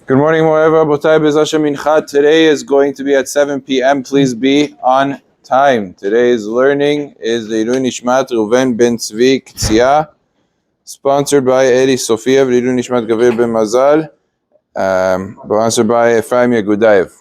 Good morning, Mo'eva. Botai Bezashem Mincha. Today is going to be at 7 p.m. Please be on time. Today's learning is the Leilui Nishmat Reuven Ben Tzvi Ktsiya, sponsored by Eli Sofia, Leilui Nishmat Gavir Ben Mazal, sponsored by Ephraim Yegudayev.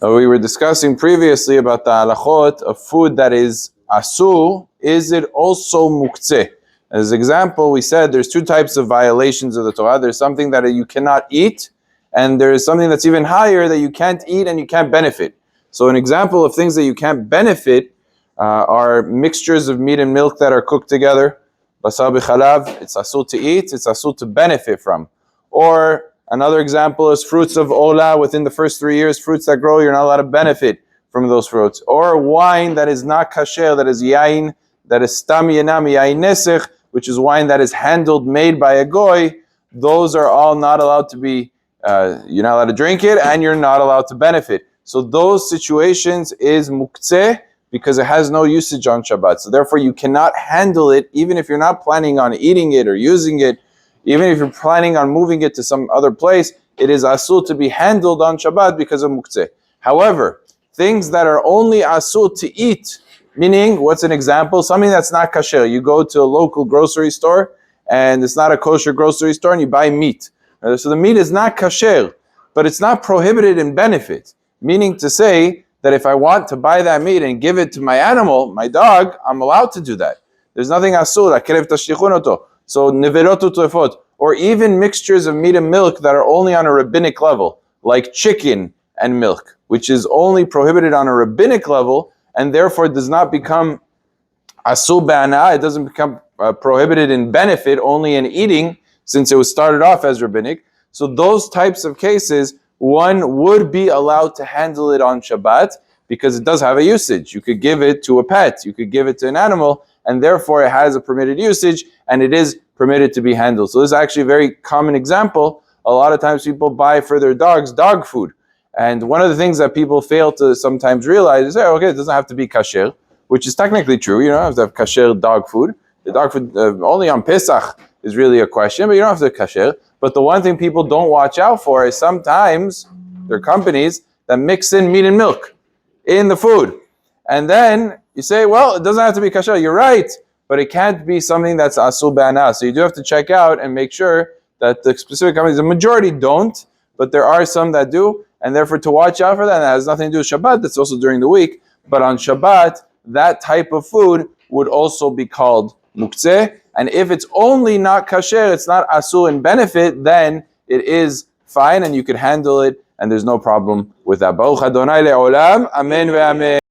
We were discussing previously about the halachot of food that is asur. Is it also muktze? As an example, we said there's two types of violations of the Torah. There's something that you cannot eat, and there is something that's even higher that you can't eat and you can't benefit. So an example of things that you can't benefit are mixtures of meat and milk that are cooked together. Basar b'chalav, it's asur to eat, it's asur to benefit from. Or another example is fruits of ola within the first 3 years, fruits that grow, you're not allowed to benefit from those fruits. Or wine that is not kasher, that is yain, that is stam yenam yain nesech, which is wine that is handled, made by a goy. Those are all not allowed to be, you're not allowed to drink it, and you're not allowed to benefit. So those situations is muktze, because it has no usage on Shabbat. So therefore you cannot handle it, even if you're not planning on eating it or using it, even if you're planning on moving it to some other place, it is asur to be handled on Shabbat because of muktze. However, things that are only asur to eat, meaning, what's an example? Something that's not kasher. You go to a local grocery store, and it's not a kosher grocery store, and you buy meat. So the meat is not kasher, but it's not prohibited in benefit. Meaning to say that if I want to buy that meat and give it to my animal, my dog, I'm allowed to do that. There's nothing asur. So neverotu toefot, or even mixtures of meat and milk that are only on a rabbinic level, like chicken and milk, which is only prohibited on a rabbinic level, and therefore it does not become asur ba'ana, it doesn't become prohibited in benefit, only in eating, since it was started off as rabbinic. So those types of cases, one would be allowed to handle it on Shabbat, because it does have a usage. You could give it to a pet, you could give it to an animal, and therefore it has a permitted usage, and it is permitted to be handled. So this is actually a very common example. A lot of times people buy for their dogs dog food. And one of the things that people fail to sometimes realize is, okay, it doesn't have to be kasher, which is technically true. You don't have to have kasher dog food. The dog food only on Pesach is really a question, but you don't have to have kasher. But the one thing people don't watch out for is sometimes there are companies that mix in meat and milk in the food. And then you say, well, it doesn't have to be kasher. You're right, but it can't be something that's asur ba'ana. So you do have to check out and make sure that the specific companies, the majority don't, but there are some that do. And therefore, to watch out for that, has nothing to do with Shabbat, that's also during the week. But on Shabbat, that type of food would also be called muktze. And if it's only not kasher, it's not asur in benefit, then it is fine and you could handle it, and there's no problem with that. Baruch Adonai le'olam, amen ve'amen.